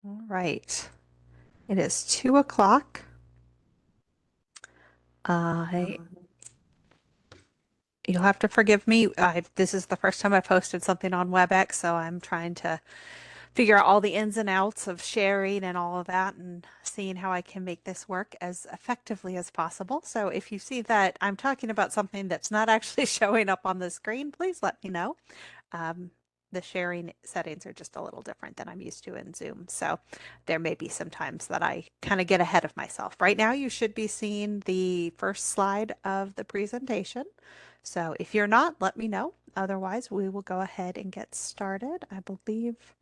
All right. It is 2 o'clock. I You'll have to forgive me. This is the first time I've posted something on WebEx, so I'm trying to figure out all the ins and outs of sharing and all of that and seeing how I can make this work as effectively as possible. So if you see that I'm talking about something that's not actually showing up on the screen, please let me know. Um, the sharing settings are just a little different than I'm used to in Zoom. So there may be some times that I kind of get ahead of myself. Right now, you should be seeing the first slide of the presentation. So if you're not, let me know. Otherwise, we will go ahead and get started. I believe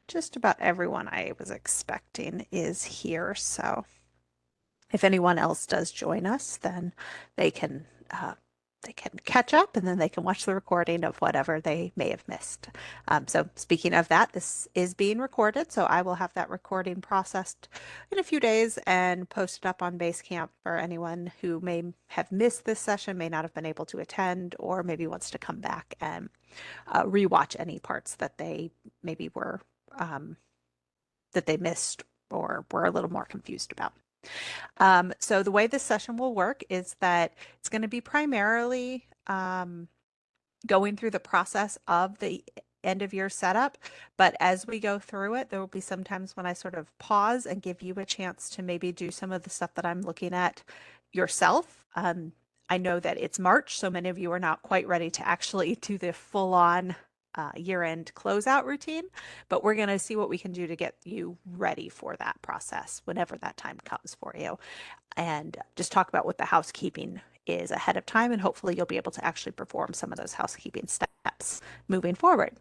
just about everyone I was expecting is here. So if anyone else does join us, then they can they can catch up and then they can watch the recording of whatever they may have missed. So speaking of that, this is being recorded, so I will have that recording processed in a few days and posted up on Basecamp for anyone who may have missed this session, may not have been able to attend, or maybe wants to come back and rewatch any parts that they maybe were that they missed or were a little more confused about. So the way this session will work is that it's going to be primarily going through the process of the end of year setup. But as we go through it, there will be some times when I sort of pause and give you a chance to maybe do some of the stuff that I'm looking at yourself. I know that it's March, so many of you are not quite ready to actually do the full-on year-end closeout routine, but we're going to see what we can do to get you ready for that process whenever that time comes for you, and just talk about what the housekeeping is ahead of time, and hopefully you'll be able to actually perform some of those housekeeping steps moving forward.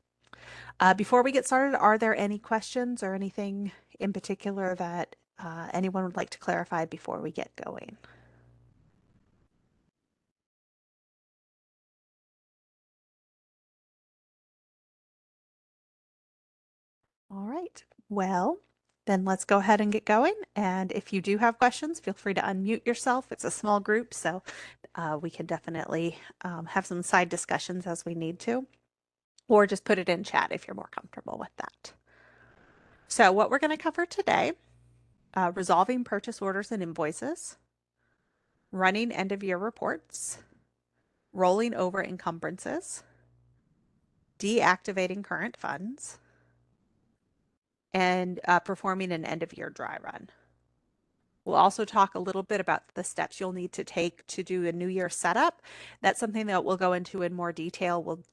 Before we get started, are there any questions or anything in particular that anyone would like to clarify before we get going? All right. Well, then let's go ahead and get going. And if you do have questions, feel free to unmute yourself. It's a small group, so we can definitely have some side discussions as we need to, or just put it in chat if you're more comfortable with that. So what we're going to cover today, resolving purchase orders and invoices, running end of year reports, rolling over encumbrances, deactivating current funds, and performing an end of year dry run. We'll also talk a little bit about the steps you'll need to take to do a New Year setup. That's something that we'll go into in more detail. We'll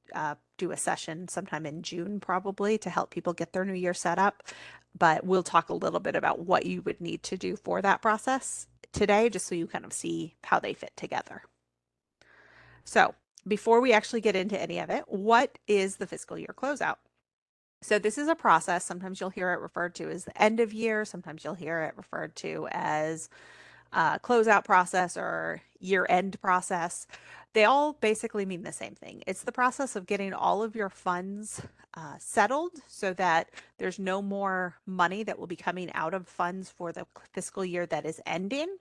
do a session sometime in June probably to help people get their New Year set up. But we'll talk a little bit about what you would need to do for that process today, just so you kind of see how they fit together. So before we actually get into any of it, what is the fiscal year closeout? So this is a process. Sometimes you'll hear it referred to as the end of year. Sometimes you'll hear it referred to as closeout process or year-end process. They all basically mean the same thing. It's the process of getting all of your funds settled so that there's no more money that will be coming out of funds for the fiscal year that is ending.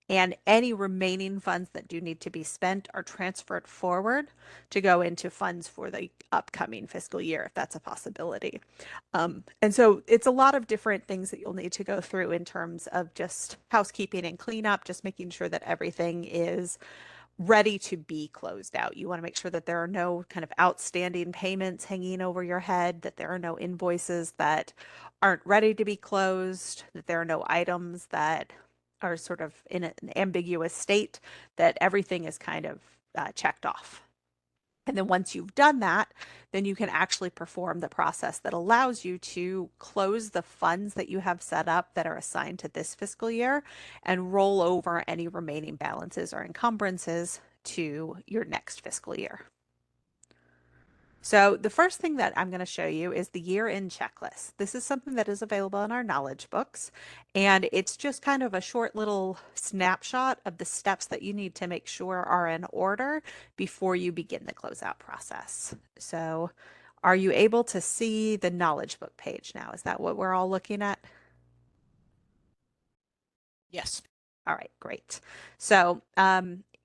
And any remaining funds that do need to be spent are transferred forward to go into funds for the upcoming fiscal year, if that's a possibility. And so it's a lot of different things that you'll need to go through in terms of just housekeeping and cleanup, just making sure that everything is ready to be closed out. You want to make sure that there are no kind of outstanding payments hanging over your head, that there are no invoices that aren't ready to be closed, that there are no items that are sort of in an ambiguous state, that everything is kind of checked off. And then once you've done that, then you can actually perform the process that allows you to close the funds that you have set up that are assigned to this fiscal year and roll over any remaining balances or encumbrances to your next fiscal year. So the first thing that I'm going to show you is the year-end checklist. This is something that is available in our knowledge books, and it's just kind of a short little snapshot of the steps that you need to make sure are in order before you begin the closeout process. So are you able to see the knowledge book page now? Is that what we're all looking at? Yes. All right, great. So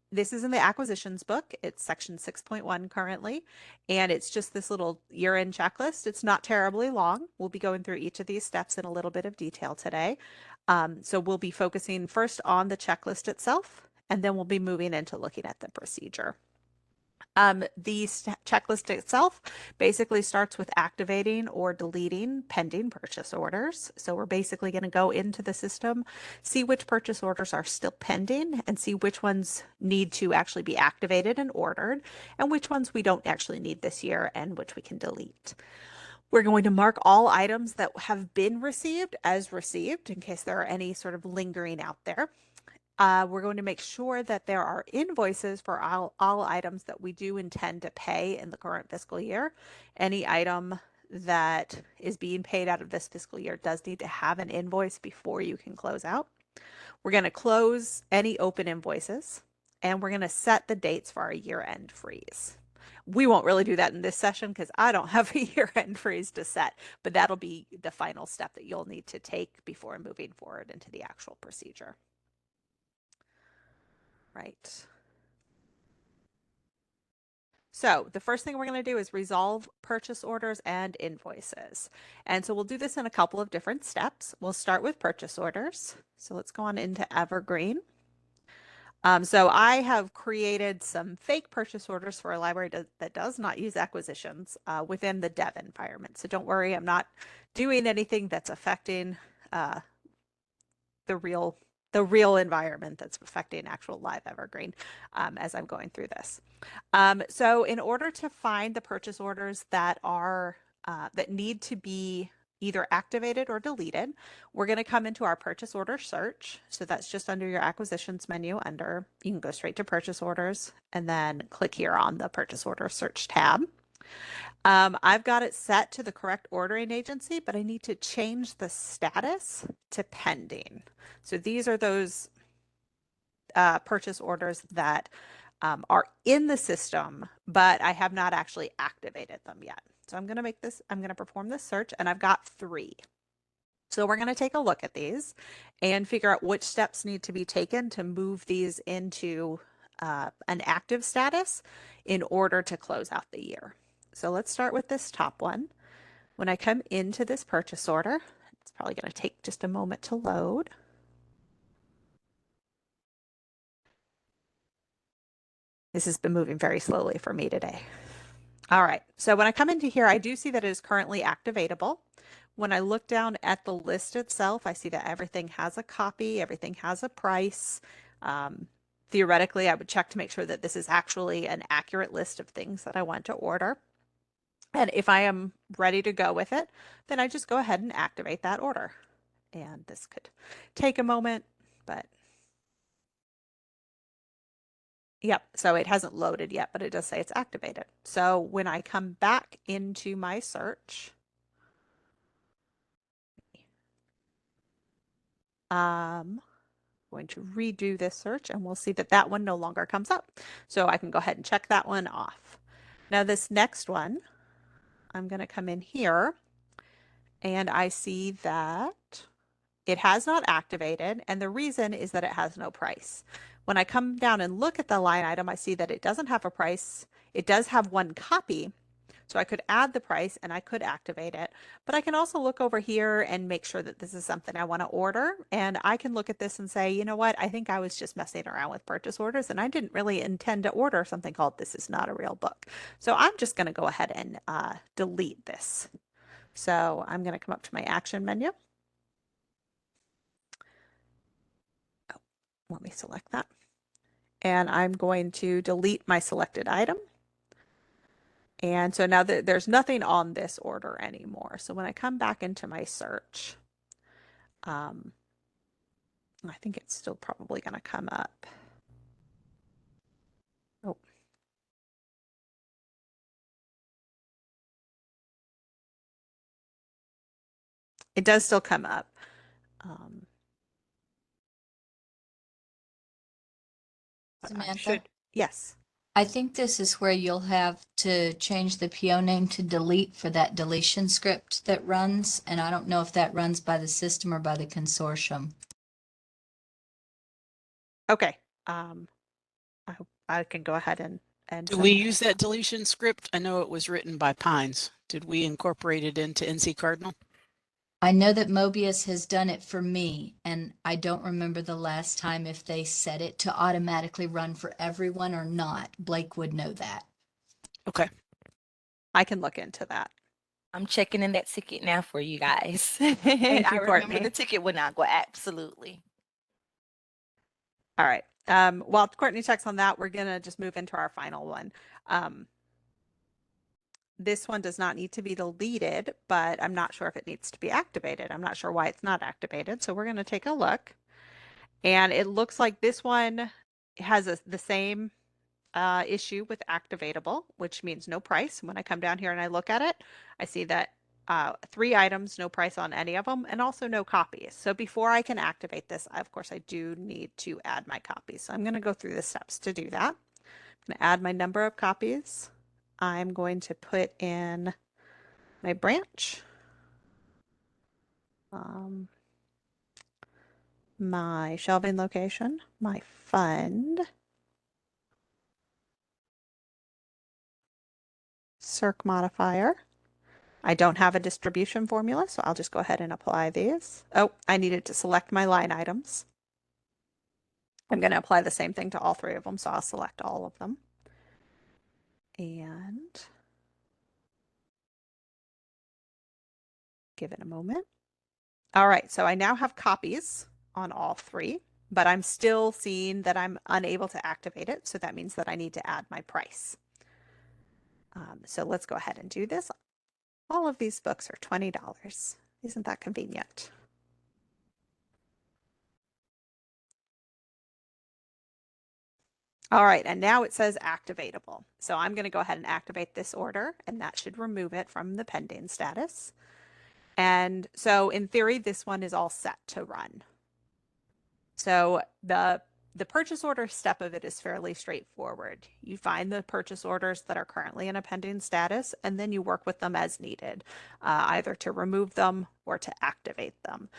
This is in the acquisitions book. It's section 6.1 currently, and it's just this little year-end checklist. It's not terribly long. We'll be going through each of these steps in a little bit of detail today. So we'll be focusing first on the checklist itself, and then we'll be moving into looking at the procedure. The checklist itself basically starts with activating or deleting pending purchase orders. So we're basically going to go into the system, see which purchase orders are still pending, and see which ones need to actually be activated and ordered, and which ones we don't actually need this year and which we can delete. We're going to mark all items that have been received as received in case there are any sort of lingering out there. We're going to make sure that there are invoices for all items that we do intend to pay in the current fiscal year. Any item that is being paid out of this fiscal year does need to have an invoice before you can close out. We're going to close any open invoices, and we're going to set the dates for our year-end freeze. We won't really do that in this session because I don't have a year-end freeze to set, but that'll be the final step that you'll need to take before moving forward into the actual procedure. Right. So the first thing we're going to do is resolve purchase orders and invoices. And so we'll do this in a couple of different steps. We'll start with purchase orders. So let's go on into Evergreen. So I have created some fake purchase orders for a library that does not use acquisitions within the dev environment. So don't worry, I'm not doing anything that's affecting the real environment that's affecting actual live Evergreen as I'm going through this. So in order to find the purchase orders that are that need to be either activated or deleted, we're going to come into our purchase order search. So that's just under your acquisitions menu you can go straight to purchase orders and then click here on the purchase order search tab. I've got it set to the correct ordering agency, but I need to change the status to pending. So these are those purchase orders that are in the system, but I have not actually activated them yet. So I'm going to perform this search, and I've got 3. So we're going to take a look at these and figure out which steps need to be taken to move these into an active status in order to close out the year. So let's start with this top one. When I come into this purchase order, it's probably going to take just a moment to load. This has been moving very slowly for me today. All right, so when I come into here, I do see that it is currently activatable. When I look down at the list itself, I see that everything has a copy, everything has a price. Theoretically, I would check to make sure that this is actually an accurate list of things that I want to order. And if I am ready to go with it, then I just go ahead and activate that order. And this could take a moment, but yep, so it hasn't loaded yet, but it does say it's activated. So when I come back into my search, going to redo this search and we'll see that that one no longer comes up. So I can go ahead and check that one off. Now this next one, I'm going to come in here and I see that it has not activated, and the reason is that it has no price. When I come down and look at the line item, I see that it doesn't have a price. It does have one copy, so I could add the price and I could activate it. But I can also look over here and make sure that this is something I want to order. And I can look at this and say, you know what, I think I was just messing around with purchase orders and I didn't really intend to order something called This Is Not a Real Book. So I'm just going to go ahead and delete this. So I'm going to come up to my action menu. Oh, let me select that. And I'm going to delete my selected item. And so now there's nothing on this order anymore. So when I come back into my search, I think it's still probably going to come up. Oh. It does still come up. Samantha, yes. I think this is where you'll have to change the PO name to delete for that deletion script that runs, and I don't know if that runs by the system or by the consortium. Okay. I, I can go ahead and Do we send that use over. that deletion script? I know it was written by Pines. Did we incorporate it into NC Cardinal? I know that Mobius has done it for me, and I don't remember the last time if they set it to automatically run for everyone or not. Blake would know that. Okay. I can look into that. I'm checking in that ticket now for you guys. Thank I you, remember the Courtney. ticket would not go absolutely. All right. While Courtney checks on that, we're gonna just move into our final one. Um, this one does not need to be deleted, but I'm not sure if it needs to be activated. I'm not sure why it's not activated. So we're gonna take a look. And it looks like this one has the same issue with activatable, which means no price. When I come down here and I look at it, I see that 3 items, no price on any of them, and also no copies. So before I can activate this, of course, I do need to add my copies. So I'm going to go through the steps to do that. I'm going to add my number of copies. I'm going to put in my branch, um, my shelving location, my fund, circ modifier. I don't have a distribution formula, so I'll just go ahead and apply these. Oh, I needed to select my line items. I'm going to apply the same thing to all 3 of them, so I'll select all of them. And give it a moment. All right, so I now have copies on all 3, but I'm still seeing that I'm unable to activate it, so that means that I need to add my price. So let's go ahead and do this. All of these books are $20. Isn't that convenient? All right, and now it says activatable. So I'm going to go ahead and activate this order, and that should remove it from the pending status. And so in theory, this one is all set to run. So the purchase order step of it is fairly straightforward. You find the purchase orders that are currently in a pending status, and then you work with them as needed, either to remove them or to activate them.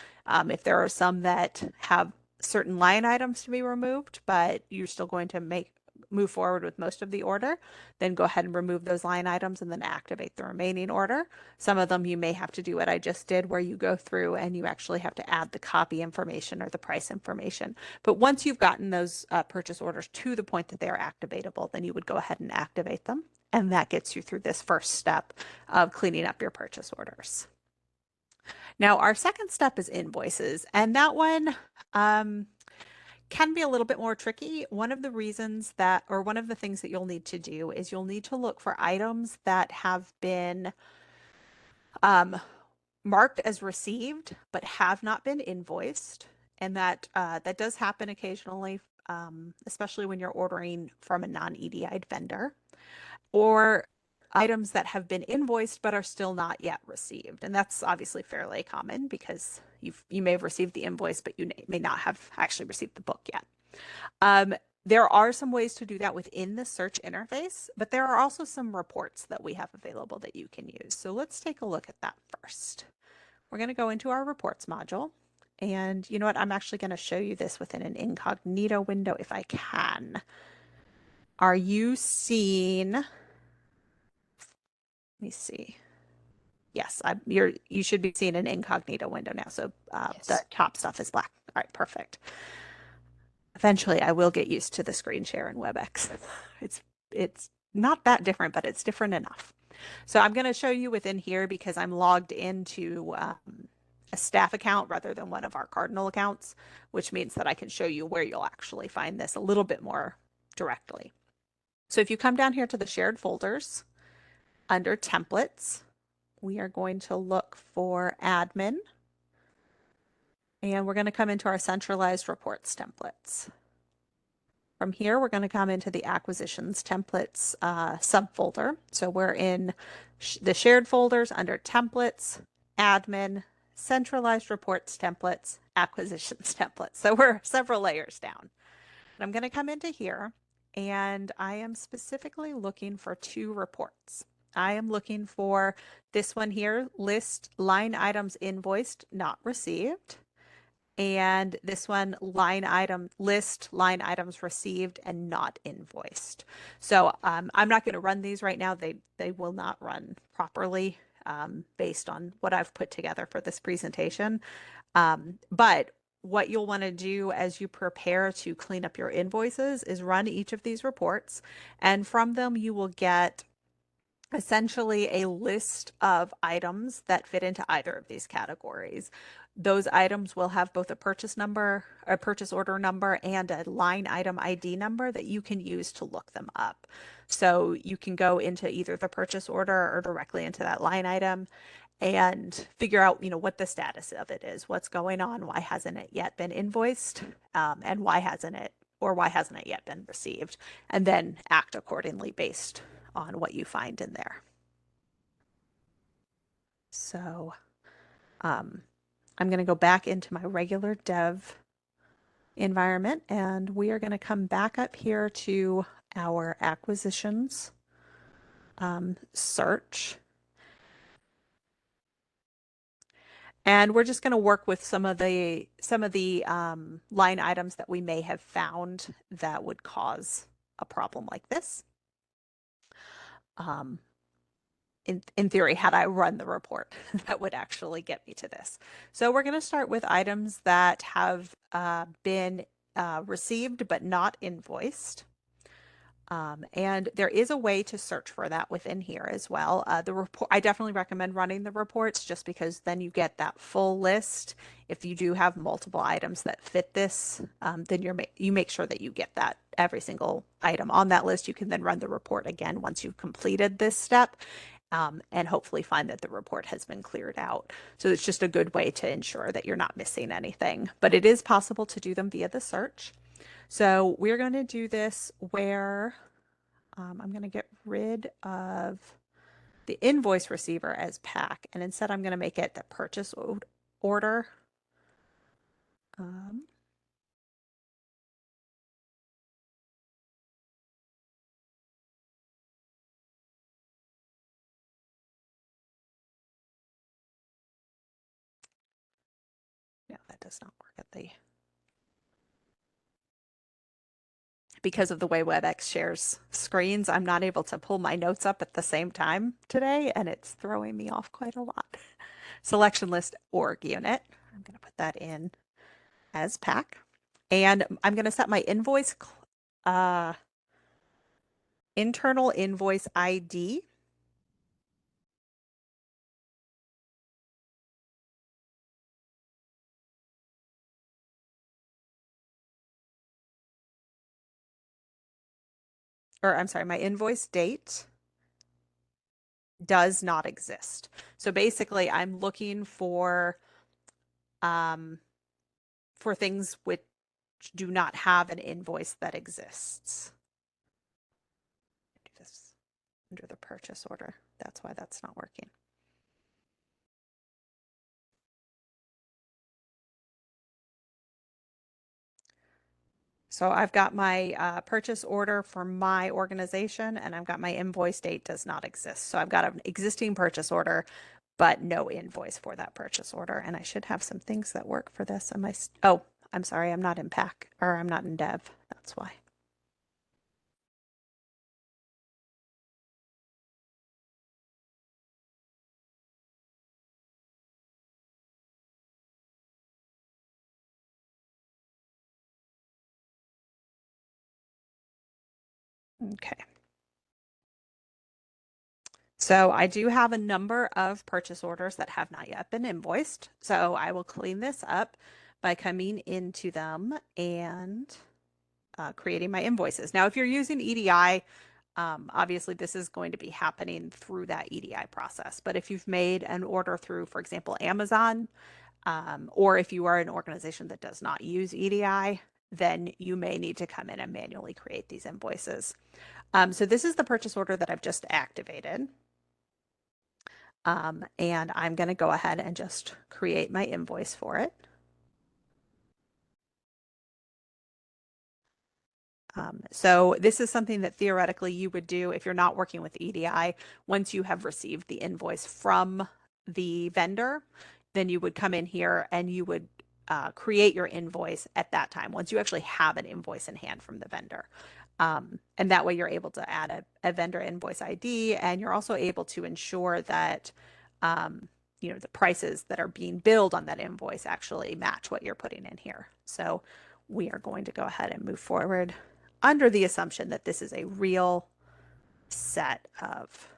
If there are some that have certain line items to be removed, but you're still going to move forward with most of the order, then go ahead and remove those line items and then activate the remaining order. Some of them you may have to do what I just did, where you go through and you actually have to add the copy information or the price information. But once you've gotten those purchase orders to the point that they are activatable, then you would go ahead and activate them. And that gets you through this first step of cleaning up your purchase orders. Now, our second step is invoices, and that one can be a little bit more tricky. One of the reasons that, or one of the things that you'll need to do is you'll need to look for items that have been marked as received but have not been invoiced, and that does happen occasionally, especially when you're ordering from a non-EDI'd vendor, or items that have been invoiced but are still not yet received. And that's obviously fairly common because you may have received the invoice, but you may not have actually received the book yet. Um, there are some ways to do that within the search interface, but there are also some reports that we have available that you can use. So let's take a look at that first. We're going to go into our reports module. And you know what? I'm actually going to show you this within an incognito window if I can. Are you seeing? Let me see. Yes, you should be seeing an incognito window now. So the Yes. top stuff is black. All right, perfect. Eventually, I will get used to the screen share in WebEx. It's not that different, but it's different enough. So I'm going to show you within here because I'm logged into a staff account rather than one of our Cardinal accounts, which means that I can show you where you'll actually find this a little bit more directly. So if you come down here to the shared folders, under templates, we are going to look for admin, and we're going to come into our centralized reports templates. From here, we're going to come into the acquisitions templates subfolder. So we're in the shared folders under templates, admin, centralized reports templates, acquisitions templates. So we're several layers down. And I'm going to come into here, and I am specifically looking for 2 reports. I am looking for this one here, list line items invoiced, not received. And this one, line item list, line items received and not invoiced. So I'm not going to run these right now. They will not run properly based on what I've put together for this presentation. But what you'll want to do as you prepare to clean up your invoices is run each of these reports, and from them you will get essentially a list of items that fit into either of these categories. Those items will have both a purchase number, a purchase order number, and a line item ID number that you can use to look them up. So you can go into either the purchase order or directly into that line item and figure out, what the status of it is, what's going on, why hasn't it yet been invoiced, and why hasn't it yet been received, and then act accordingly based on what you find in there. So I'm going to go back into my regular dev environment, and we are going to come back up here to our acquisitions search. And we're just going to work with some of the line items that we may have found that would cause a problem like this. In theory, had I run the report, that would actually get me to this. So we're going to start with items that have been received but not invoiced. And there is a way to search for that within here as well. The report, I definitely recommend running the reports just because then you get that full list. If you do have multiple items that fit this, then you make sure that you get that every single item on that list. You can then run the report again once you've completed this step. And hopefully find that the report has been cleared out. So it's just a good way to ensure that you're not missing anything. But it is possible to do them via the search. So we're going to do this where I'm going to get rid of the invoice receiver as pack, and instead I'm going to make it the purchase order. No, that does not work at the because of the way WebEx shares screens, I'm not able to pull my notes up at the same time today, and it's throwing me off quite a lot. Selection list org unit. I'm going to put that in as pack. And I'm going to set my invoice, internal invoice ID. Or I'm sorry, my invoice date does not exist. So basically I'm looking for things which do not have an invoice that exists. Do this under the purchase order. That's why that's not working. So I've got my purchase order for my organization, and I've got my invoice date does not exist. So I've got an existing purchase order, but no invoice for that purchase order. And I should have some things that work for this. Oh, I'm sorry, I'm not in pack, or I'm not in dev. That's why. Okay. So I do have a number of purchase orders that have not yet been invoiced. So I will clean this up by coming into them and creating my invoices. Now, if you're using EDI, obviously this is going to be happening through that EDI process. But if you've made an order through, for example, Amazon, or if you are an organization that does not use EDI, then you may need to come in and manually create these invoices. So this is the purchase order that I've just activated. And I'm going to go ahead and just create my invoice for it. So this is something that theoretically you would do if you're not working with EDI. Once you have received the invoice from the vendor, then you would come in here and you would create your invoice at that time, once you actually have an invoice in hand from the vendor. And that way you're able to add a vendor invoice ID, and you're also able to ensure that the prices that are being billed on that invoice actually match what you're putting in here. So we are going to go ahead and move forward under the assumption that this is a real set of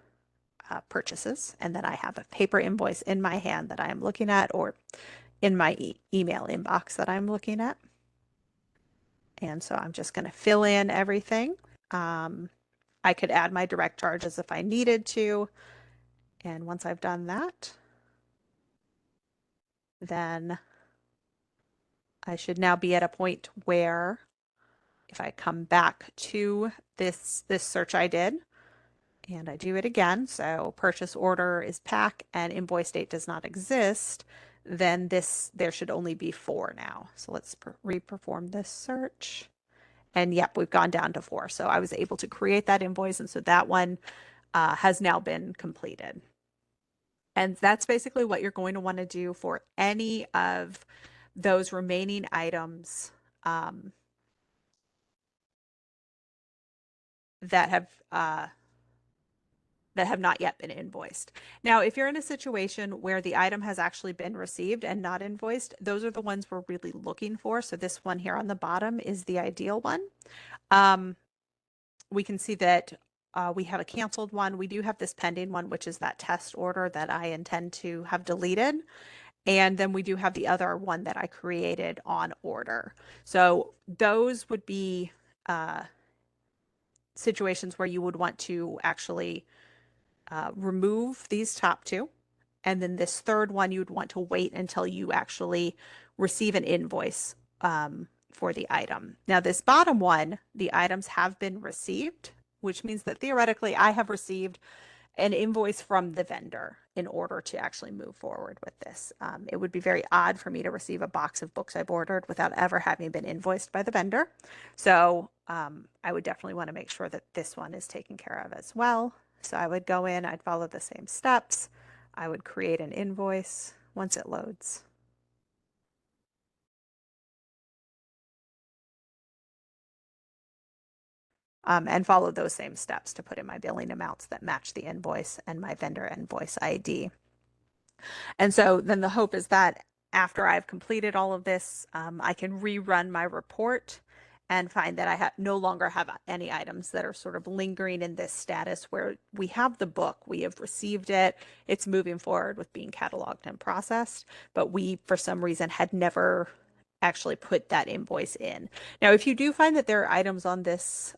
purchases, and that I have a paper invoice in my hand that I am looking at, or in my email inbox that I'm looking at. And so I'm just going to fill in everything. I could add my direct charges if I needed to. And once I've done that, then I should now be at a point where if I come back to this search I did, and I do it again, so purchase order is pack and invoice date does not exist, then there should only be 4 now. So let's re-perform this search. And yep, we've gone down to 4. So I was able to create that invoice, and so that one has now been completed. And that's basically what you're going to want to do for any of those remaining items that have not yet been invoiced. Now, if you're in a situation where the item has actually been received and not invoiced, those are the ones we're really looking for. So this one here on the bottom is the ideal one. We can see that we have a canceled one. We do have this pending one, which is that test order that I intend to have deleted. And then we do have the other one that I created on order. So those would be situations where you would want to actually remove these top 2. And then this third one, you'd want to wait until you actually receive an invoice for the item. Now, this bottom one, the items have been received, which means that theoretically I have received an invoice from the vendor in order to actually move forward with this. It would be very odd for me to receive a box of books I've ordered without ever having been invoiced by the vendor. So I would definitely want to make sure that this one is taken care of as well. So I would go in, I'd follow the same steps. I would create an invoice once it loads. And follow those same steps to put in my billing amounts that match the invoice and my vendor invoice ID. And so then the hope is that after I've completed all of this, I can rerun my report and find that I no longer have any items that are sort of lingering in this status where we have the book, we have received it, it's moving forward with being cataloged and processed, but we, for some reason, had never actually put that invoice in. Now, if you do find that there are items on this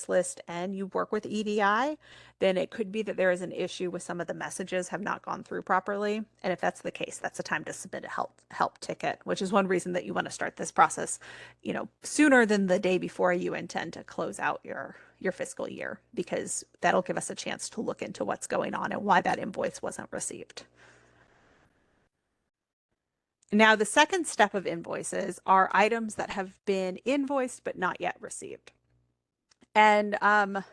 list and you work with EDI, then it could be that there is an issue with some of the messages have not gone through properly. And if that's the case, that's a time to submit a help ticket, which is one reason that you want to start this process, sooner than the day before you intend to close out your fiscal year, because that'll give us a chance to look into what's going on and why that invoice wasn't received. Now, the second step of invoices are items that have been invoiced but not yet received. And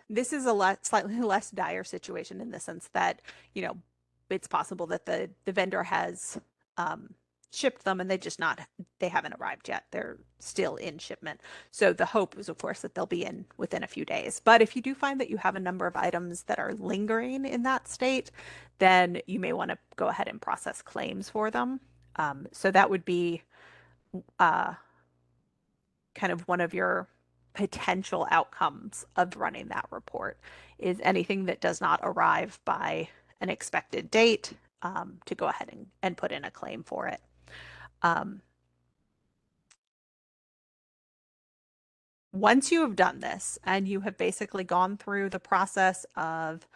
this is a slightly less dire situation in the sense that, it's possible that the vendor has shipped them and they haven't arrived yet. They're still in shipment. So the hope is, of course, that they'll be in within a few days. But if you do find that you have a number of items that are lingering in that state, then you may want to go ahead and process claims for them. So that would be kind of one of your potential outcomes of running that report, is anything that does not arrive by an expected date, to go ahead and put in a claim for it. Once you have done this and you have basically gone through the process of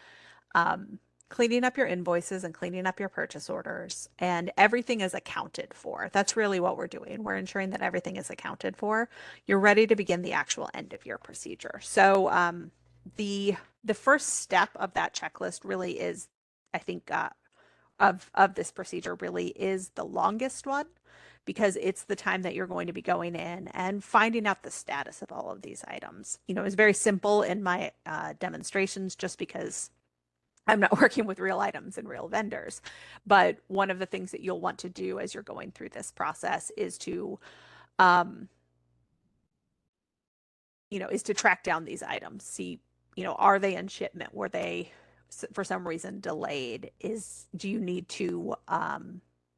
cleaning up your invoices and cleaning up your purchase orders, and everything is accounted for. That's really what we're doing. We're ensuring that everything is accounted for. You're ready to begin the actual end of your procedure. So the first step of that checklist really is, I think, of this procedure really is the longest one, because it's the time that you're going to be going in and finding out the status of all of these items. It's very simple in my demonstrations, just because I'm not working with real items and real vendors. But one of the things that you'll want to do as you're going through this process is to, um, is to track down these items. See, are they in shipment? Were they for some reason delayed? Do you need to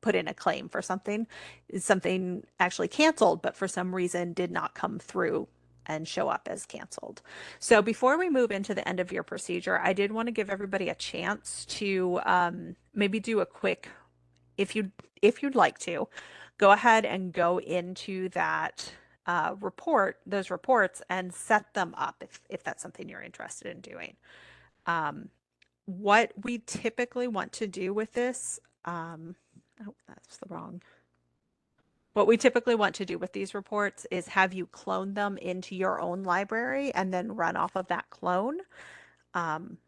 put in a claim for something? Is something actually canceled, but for some reason did not come through and show up as canceled? So before we move into the end of your procedure, I did want to give everybody a chance to maybe do a quick, if you'd like to, go ahead and go into that those reports, and set them up if that's something you're interested in doing. Um, what we typically want to do with this, oh, that's the wrong. What we typically want to do with these reports is have you clone them into your own library and then run off of that clone. Um,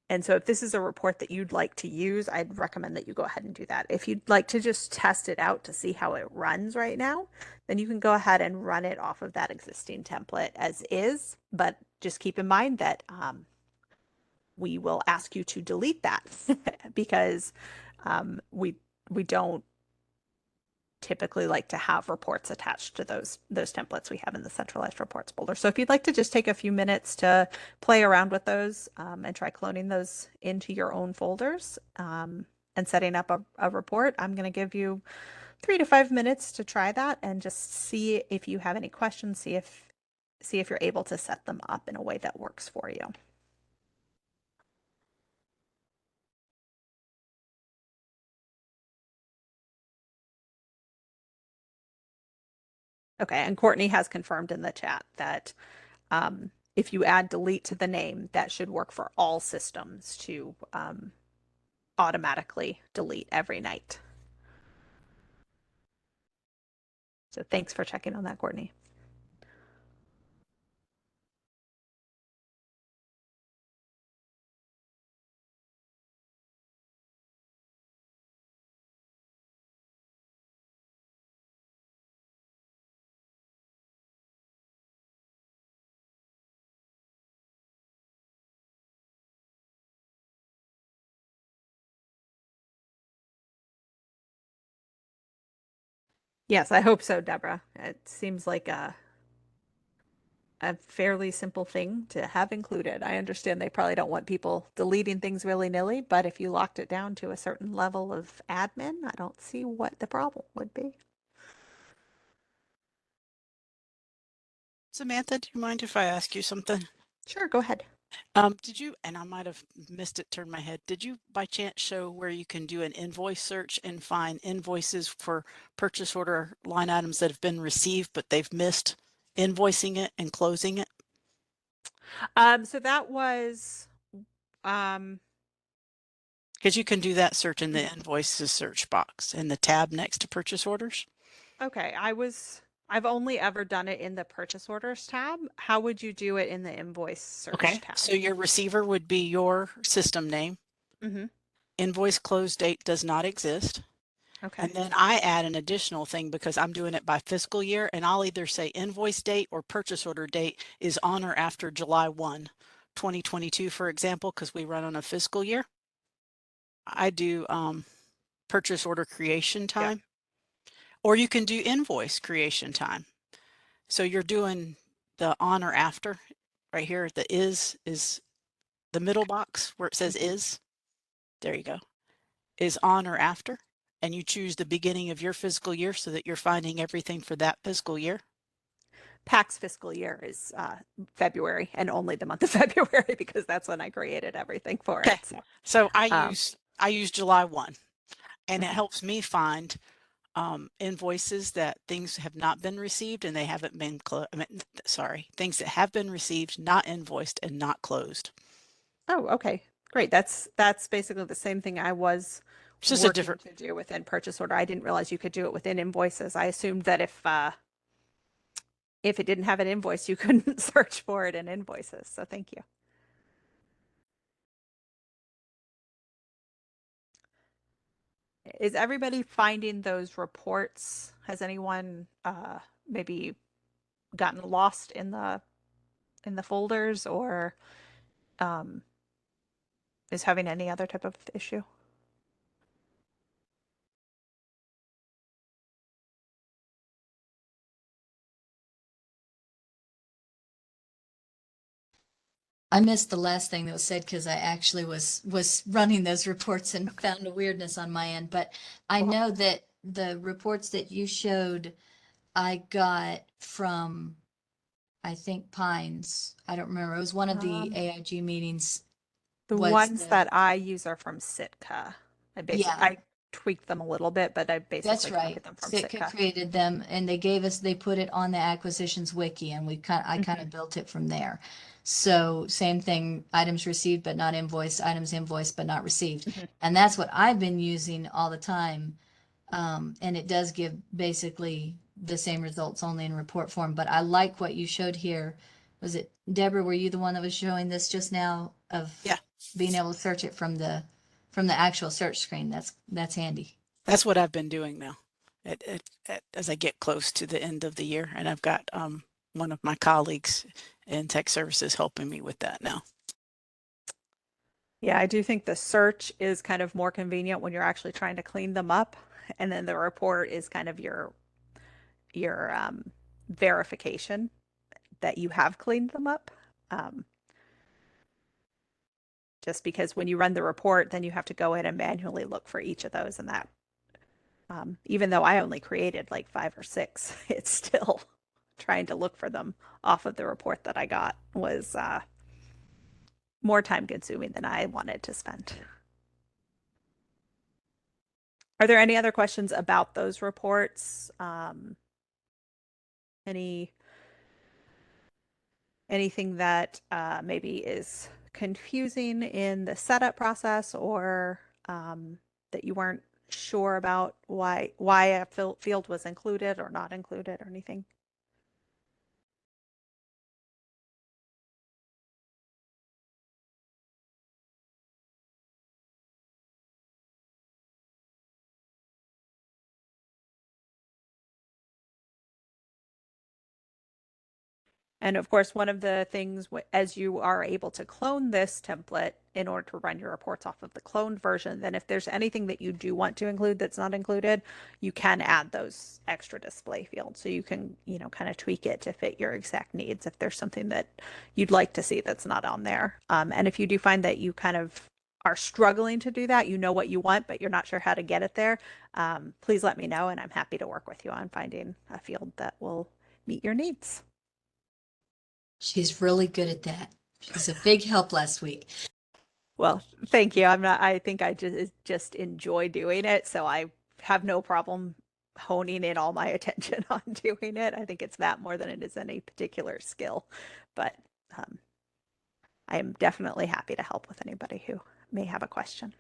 And so if this is a report that you'd like to use, I'd recommend that you go ahead and do that. If you'd like to just test it out to see how it runs right now, then you can go ahead and run it off of that existing template as is. But just keep in mind that we will ask you to delete that because we don't typically like to have reports attached to those templates we have in the centralized reports folder. So if you'd like to just take a few minutes to play around with those and try cloning those into your own folders and setting up a report, I'm going to give you 3 to 5 minutes to try that and just see if you have any questions, see if you're able to set them up in a way that works for you. Okay, and Courtney has confirmed in the chat that if you add delete to the name, that should work for all systems to automatically delete every night. So thanks for checking on that, Courtney. Yes, I hope so, Deborah. It seems like a fairly simple thing to have included. I understand they probably don't want people deleting things willy-nilly, but if you locked it down to a certain level of admin, I don't see what the problem would be. Samantha, do you mind if I ask you something? Sure, go ahead. Did you, and I might have missed it, turned my head, did you by chance show where you can do an invoice search and find invoices for purchase order line items that have been received, but they've missed invoicing it and closing it? So that was um, Because you can do that search in the invoices search box in the tab next to purchase orders. okay. I've only ever done it in the purchase orders tab. How would you do it in the invoice search Okay. tab? So your receiver would be your system name. Mm-hmm. Invoice close date does not exist. Okay. And then I add an additional thing because I'm doing it by fiscal year, and I'll either say invoice date or purchase order date is on or after July 1, 2022, for example, because we run on a fiscal year. I do purchase order creation Yep. time, or you can do invoice creation time. So you're doing the on or after right here. The is the middle box where it says Mm-hmm. is. There you go. Is on or after. And you choose the beginning of your fiscal year so that you're finding everything for that fiscal year. PAX fiscal year is February and only the month of February because that's when I created everything for Okay. it. So, So um, I use July 1, and it mhm. helps me find invoices that things have not been received and they haven't been sorry, things that have been received, not invoiced and not closed. Oh, okay. Great. That's basically the same thing I was It's just a working different, to do within purchase order. I didn't realize you could do it within invoices. I assumed that if it didn't have an invoice, you couldn't search for it in invoices. So thank you. Is everybody finding those reports? Has anyone maybe gotten lost in the folders or um is having any other type of issue. I missed the last thing that was said because I actually was running those reports and found a weirdness on my end. But I Well, know that the reports that you showed, I got from, I think, Pines. I don't remember. It was one of the um, AIG meetings. the Was ones the that I use are from Sitka. Yeah, I tweaked them a little bit, but I that's basically right. copied them from Sitka Sitka. created them and they put it on the acquisitions wiki and I kind Hmm. of built it from there. So same thing, items received but not invoiced, items invoiced but not received. Hmm. And that's what I've been using all the time. And it does give basically the same results only in report form, but I like what you showed here. Was it Deborah, were you the one that was showing this just now of Yeah, being able to search it from the actual search screen? That's handy. that's what I've been doing now as I get close to the end of the year. And I've got one of my colleagues in tech services helping me with that now. Yeah, I do think the search is kind of more convenient when you're actually trying to clean them up, and then the report is kind of your verification that you have cleaned them up. Um, just because when you run the report, then you have to go in and manually look for each of those, and that even though I only created like 5 or 6, it's still trying to look for them off of the report that I got was more time consuming than I wanted to spend. Are there any other questions about those reports? Any anything that maybe is confusing in the setup process, or that you weren't sure about why a field was included or not included or anything? And of course, one of the things, as you are able to clone this template in order to run your reports off of the cloned version, then if there's anything that you do want to include that's not included, you can add those extra display fields. So you can, kind of tweak it to fit your exact needs if there's something that you'd like to see that's not on there. And if you do find that you kind of are struggling to do that, you know what you want, but you're not sure how to get it there, please let me know, and I'm happy to work with you on finding a field that will meet your needs. She's really good at that. She's a big help last week. Well, thank you. I think I just enjoy doing it, so I have no problem honing in all my attention on doing it. I think it's that more than it is any particular skill. But um, I am definitely happy to help with anybody who may have a question.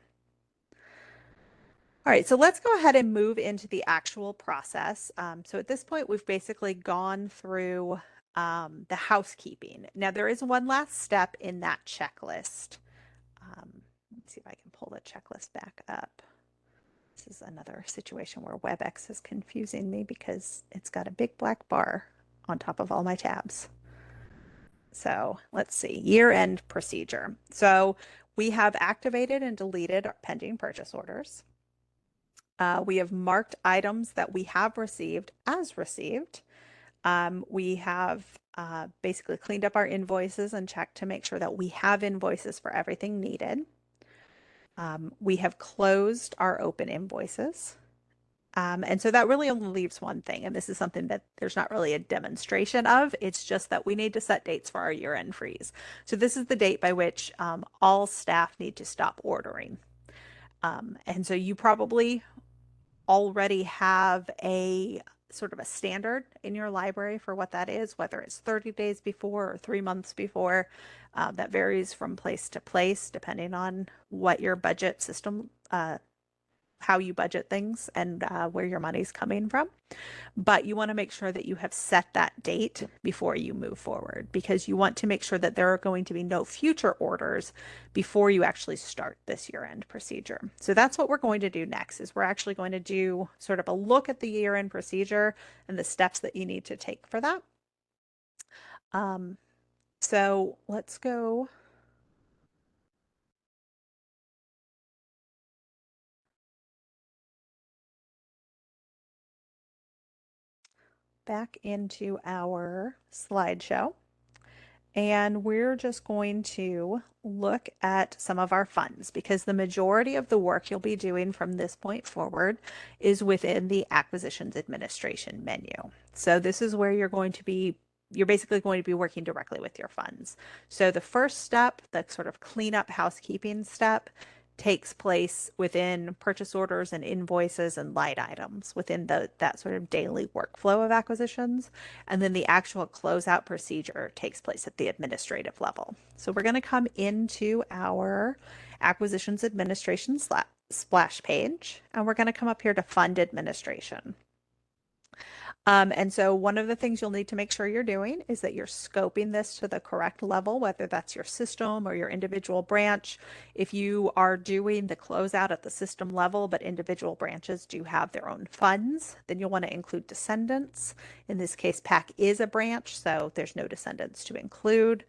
All right, so let's go ahead and move into the actual process. So at this point, we've basically gone through the housekeeping. Now, there is one last step in that checklist. Let's see if I can pull the checklist back up. This is another situation where WebEx is confusing me because it's got a big black bar on top of all my tabs. So let's see, year-end procedure. So we have activated and deleted our pending purchase orders. We have marked items that we have received as received. We have basically cleaned up our invoices and checked to make sure that we have invoices for everything needed. We have closed our open invoices. And so that really only leaves one thing, and this is something that there's not really a demonstration of. It's just that we need to set dates for our year-end freeze. So this is the date by which all staff need to stop ordering. And so you probably already have a sort of a standard in your library for what that is, whether it's 30 days before or 3 months before. That varies from place to place, depending on what your budget system, how you budget things, and where your money's coming from. But you want to make sure that you have set that date before you move forward, because you want to make sure that there are going to be no future orders before you actually start this year-end procedure. So that's what we're going to do next, is we're actually going to do sort of a look at the year-end procedure and the steps that you need to take for that. So let's go back into our slideshow. And we're just going to look at some of our funds because the majority of the work you'll be doing from this point forward is within the acquisitions administration menu. So this is where you're basically going to be working directly with your funds. So the first step, the sort of cleanup housekeeping step, takes place within purchase orders and invoices and line items within that sort of daily workflow of acquisitions. And then the actual closeout procedure takes place at the administrative level. So we're going to come into our acquisitions administration splash page, and we're going to come up here to fund administration. And so one of the things you'll need to make sure you're doing is that you're scoping this to the correct level, whether that's your system or your individual branch. If you are doing the closeout at the system level, but individual branches do have their own funds, then you'll want to include descendants. In this case, PAC is a branch, so there's no descendants to include.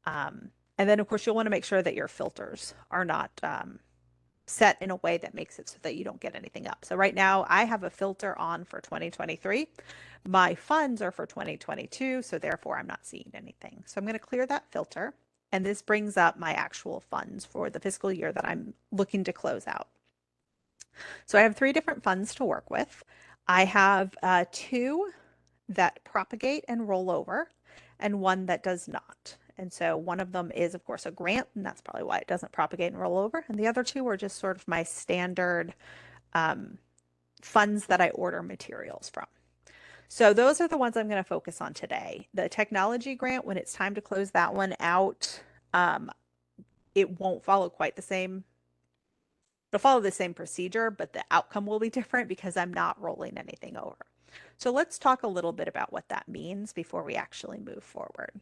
And then, of course, you'll want to make sure that your filters are not set in a way that makes it so that you don't get anything up. So right now I have a filter on for 2023. My funds are for 2022, so therefore I'm not seeing anything. So I'm going to clear that filter, and this brings up my actual funds for the fiscal year that I'm looking to close out. So I have 3 different funds to work with. I have 2 that propagate and roll over, and 1 that does not. And so one of them is, of course, a grant, and that's probably why it doesn't propagate and roll over. And the other 2 are just sort of my standard funds that I order materials from. So those are the ones I'm going to focus on today. The technology grant, when it's time to close that one out, it won't follow quite the same. It'll follow the same procedure, but the outcome will be different because I'm not rolling anything over. So let's talk a little bit about what that means before we actually move forward.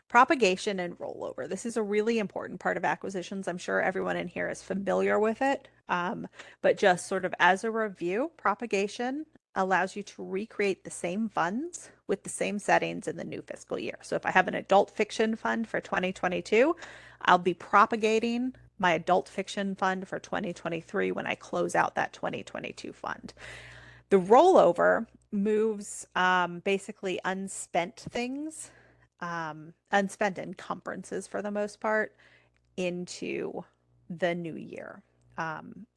Propagation and rollover. This is a really important part of acquisitions. I'm sure everyone in here is familiar with it, but just sort of as a review, propagation allows you to recreate the same funds with the same settings in the new fiscal year. So if I have an adult fiction fund for 2022, I'll be propagating my adult fiction fund for 2023 when I close out that 2022 fund. The rollover moves basically unspent things, unspent encumbrances for the most part, into the new year.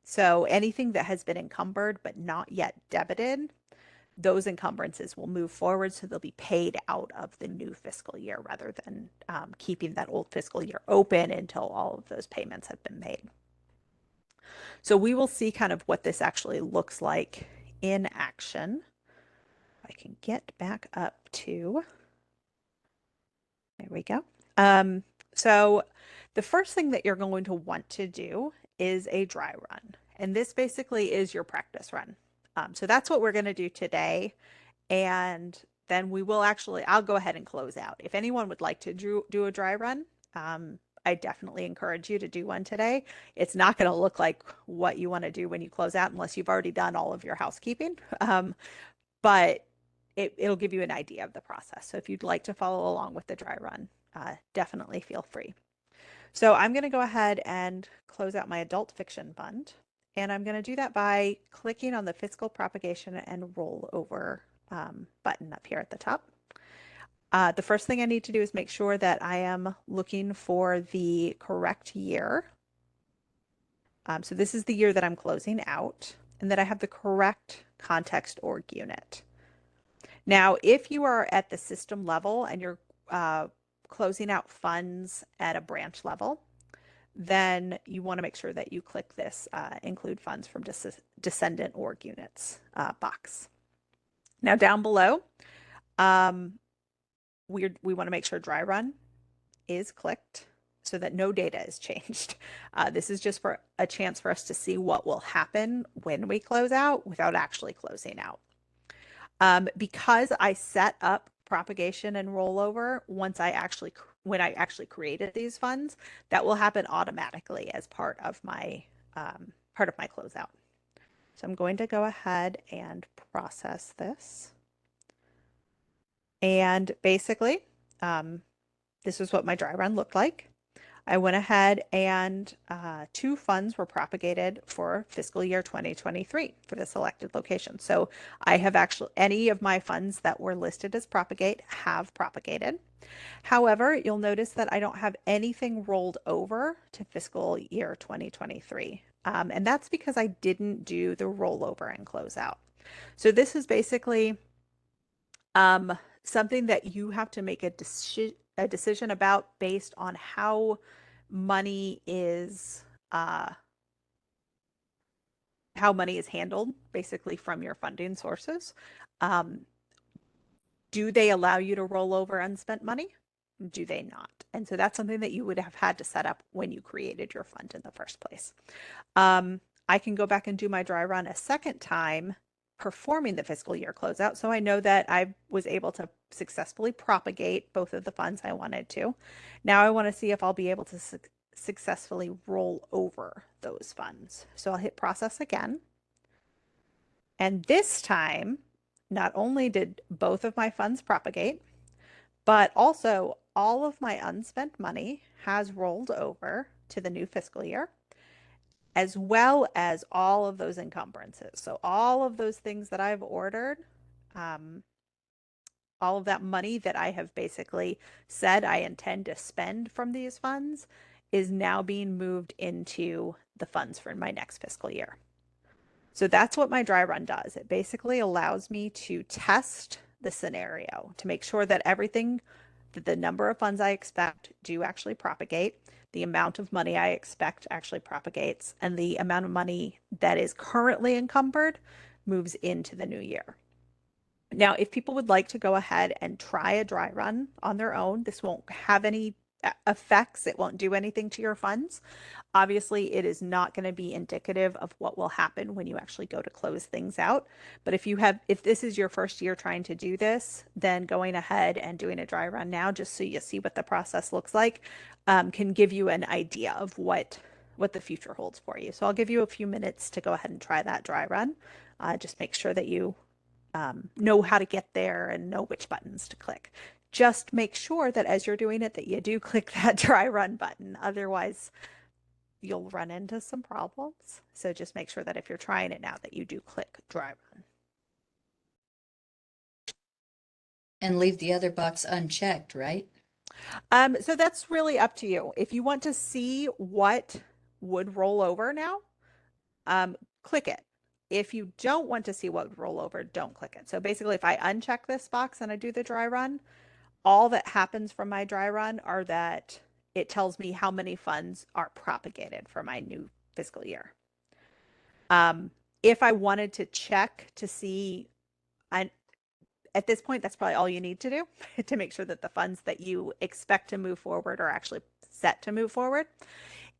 So anything that has been encumbered but not yet debited, those encumbrances will move forward, so they'll be paid out of the new fiscal year rather than keeping that old fiscal year open until all of those payments have been made. So we will see kind of what this actually looks like in action. If I can get back up to, there we go. So the first thing that you're going to want to do is a dry run. And this basically is your practice run. So that's what we're going to do today. And then I'll go ahead and close out. If anyone would like to do a dry run, I definitely encourage you to do one today. It's not going to look like what you want to do when you close out unless you've already done all of your housekeeping. But it'll give you an idea of the process. So if you'd like to follow along with the dry run, definitely feel free. So I'm going to go ahead and close out my adult fiction fund. And I'm going to do that by clicking on the fiscal propagation and rollover button up here at the top. The first thing I need to do is make sure that I am looking for the correct year. So this is the year that I'm closing out, and that I have the correct context org unit. Now, if you are at the system level and you're closing out funds at a branch level, then you want to make sure that you click this include funds from descendant org units box. Now down below, we want to make sure dry run is clicked so that no data is changed. This is just for a chance for us to see what will happen when we close out without actually closing out. Because I set up propagation and rollover when I actually created these funds, that will happen automatically as part of my closeout. So I'm going to go ahead and process this. And basically, this is what my dry run looked like. I went ahead and two funds were propagated for fiscal year 2023 for the selected location. So I have actually, any of my funds that were listed as propagate have propagated. However, you'll notice that I don't have anything rolled over to fiscal year 2023. And that's because I didn't do the rollover and closeout. So this is basically something that you have to make a decision about based on money is uh, how money is handled, basically from your funding sources. Um, do they allow you to roll over unspent money? Do they not? And so that's something that you would have had to set up when you created your fund in the first place. I can go back and do my dry run a second time performing the fiscal year closeout. So I know that I was able to successfully propagate both of the funds I wanted to. Now I want to see if I'll be able to successfully roll over those funds. So I'll hit process again. And this time, not only did both of my funds propagate, but also all of my unspent money has rolled over to the new fiscal year, as well as all of those encumbrances. So all of those things that I've ordered, um, all of that money that I have basically said I intend to spend from these funds is now being moved into the funds for my next fiscal year. So that's what my dry run does. It basically allows me to test the scenario to make sure that everything, that the number of funds I expect do actually propagate, the amount of money I expect actually propagates, and the amount of money that is currently encumbered moves into the new year. Now, if people would like to go ahead and try a dry run on their own, this won't have any effects. It won't do anything to your funds. Obviously, it is not going to be indicative of what will happen when you actually go to close things out. But if this is your first year trying to do this, then going ahead and doing a dry run now, just so you see what the process looks like, can give you an idea of what the future holds for you. So I'll give you a few minutes to go ahead and try that dry run. Just make sure that you know how to get there and know which buttons to click. Just make sure that as you're doing it, that you do click that dry run button. Otherwise, you'll run into some problems. So just make sure that if you're trying it now, that you do click dry run. And leave the other box unchecked, right? So that's really up to you. If you want to see what would roll over now, click it. If you don't want to see what would roll over, don't click it. So basically, if I uncheck this box and I do the dry run, all that happens from my dry run are that it tells me how many funds are propagated for my new fiscal year. If I wanted to check to see, I, at this point, that's probably all you need to do to make sure that the funds that you expect to move forward are actually set to move forward.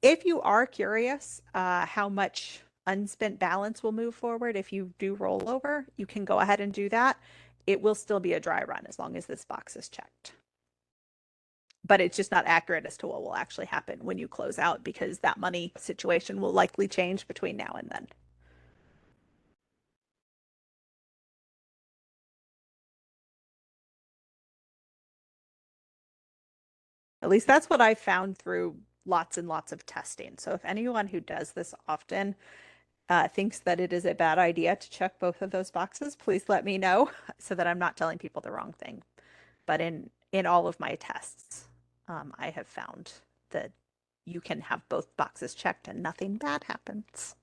If you are curious how much unspent balance will move forward if you do roll over, you can go ahead and do that. It will still be a dry run as long as this box is checked. But it's just not accurate as to what will actually happen when you close out because that money situation will likely change between now and then. At least that's what I've found through lots and lots of testing. So if anyone who does this often thinks that it is a bad idea to check both of those boxes, please let me know so that I'm not telling people the wrong thing. But in all of my tests, I have found that you can have both boxes checked and nothing bad happens.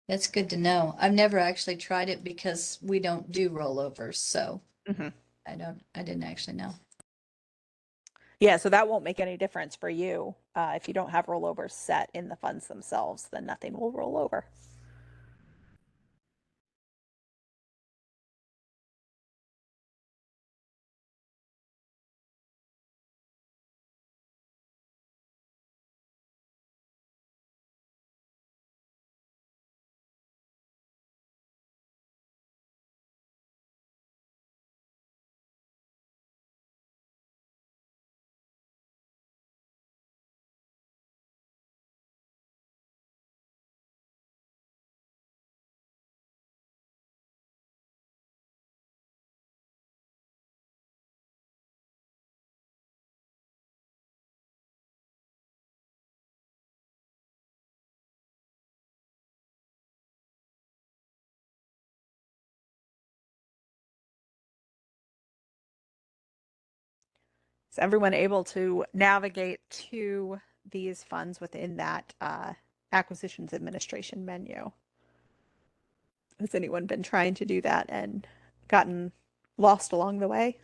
That's good to know. I've never actually tried it because we don't do rollovers, so Mhm. I didn't actually know. Yeah, so that won't make any difference for you. If you don't have rollovers set in the funds themselves, then nothing will roll over. Is everyone able to navigate to these funds within that acquisitions administration menu? Has anyone been trying to do that and gotten lost along the way?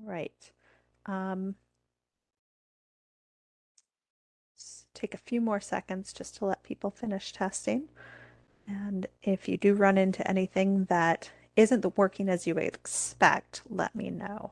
Right. Um, take a few more seconds just to let people finish testing. And if you do run into anything that isn't working as you would expect, let me know.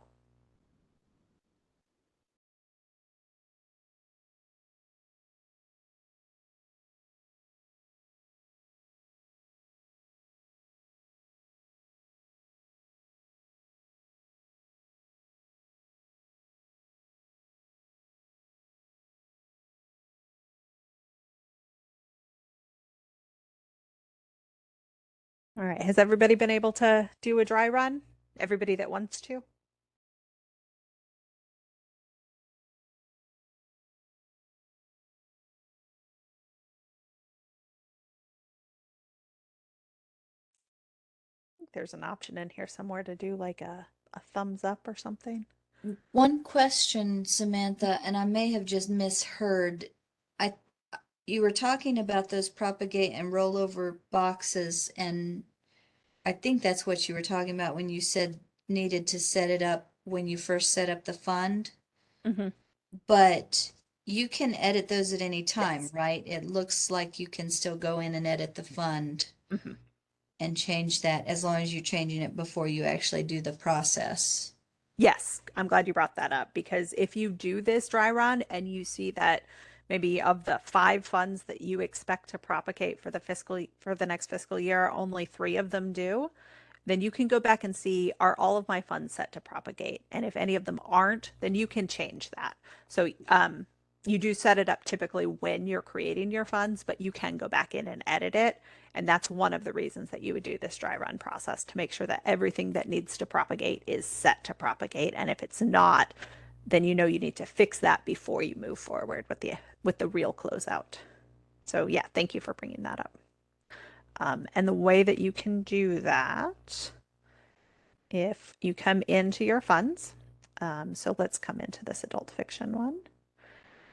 All right. Has everybody been able to do a dry run? Everybody that wants to? I think there's an option in here somewhere to do like a thumbs up or something. One question, Samantha, and I may have just misheard. I You were talking about those propagate and rollover boxes, and I think that's what you were talking about when you said needed to set it up when you first set up the fund. Mm-hmm. But you can edit those at any time, Yes. right? It looks like you can still go in and edit the fund Mm-hmm. and change that as long as you're changing it before you actually do the process. Yes, I'm glad you brought that up because if you do this dry run and you see that maybe of the 5 funds that you expect to propagate for the next fiscal year, only 3 of them do, then you can go back and see, are all of my funds set to propagate? And if any of them aren't, then you can change that. So you do set it up typically when you're creating your funds, but you can go back in and edit it. And that's one of the reasons that you would do this dry run process to make sure that everything that needs to propagate is set to propagate. And if it's not, then you know you need to fix that before you move forward with the real closeout. So yeah, thank you for bringing that up. And the way that you can do that, if you come into your funds, so let's come into this adult fiction one,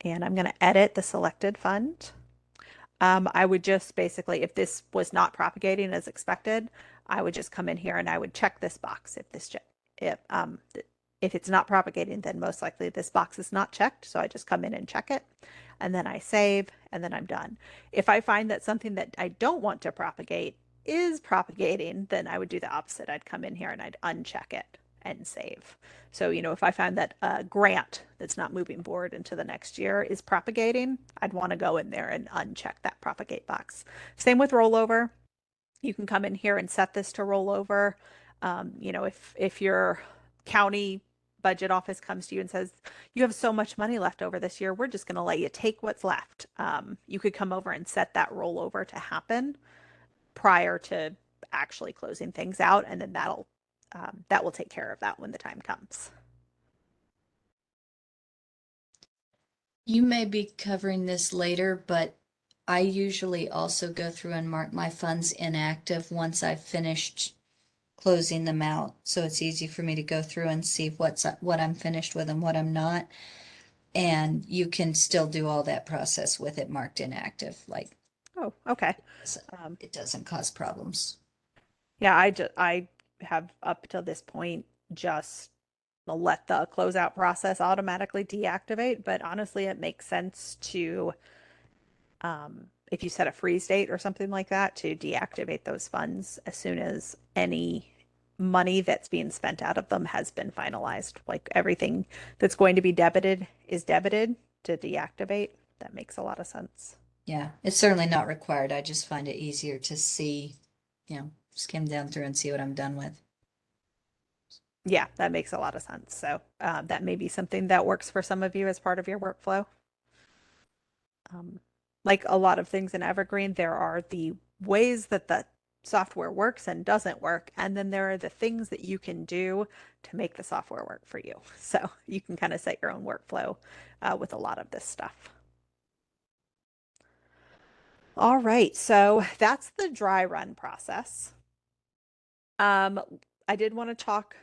and I'm going to edit the selected fund. I would just basically, if this was not propagating as expected, I would just come in here and I would check this box. If if it's not propagating, then most likely this box is not checked. So I just come in and check it, and then I save, and then I'm done. If I find that something that I don't want to propagate is propagating, then I would do the opposite. I'd come in here and I'd uncheck it and save. So, if I find that a grant that's not moving forward into the next year is propagating, I'd want to go in there and uncheck that propagate box. Same with rollover. You can come in here and set this to rollover. If your county budget office comes to you and says, you have so much money left over this year, we're just going to let you take what's left. You could come over and set that rollover to happen prior to actually closing things out, and then that will take care of that when the time comes. You may be covering this later, but I usually also go through and mark my funds inactive once I've finished closing them out. So it's easy for me to go through and see what I'm finished with and what I'm not. And you can still do all that process with it marked inactive, like Oh, okay. it doesn't cause problems. Yeah, I have up till this point just let the closeout process automatically deactivate, but honestly, it makes sense to if you set a freeze date or something like that, to deactivate those funds as soon as any money that's being spent out of them has been finalized. Like everything that's going to be debited is debited to deactivate. That makes a lot of sense. Yeah, it's certainly not required. I just find it easier to see, skim down through and see what I'm done with. Yeah, that makes a lot of sense. So that may be something that works for some of you as part of your workflow. Um, like a lot of things in Evergreen, there are the ways that the software works and doesn't work. And then there are the things that you can do to make the software work for you. So you can kind of set your own workflow with a lot of this stuff. All right, so that's the dry run process. I did want to talk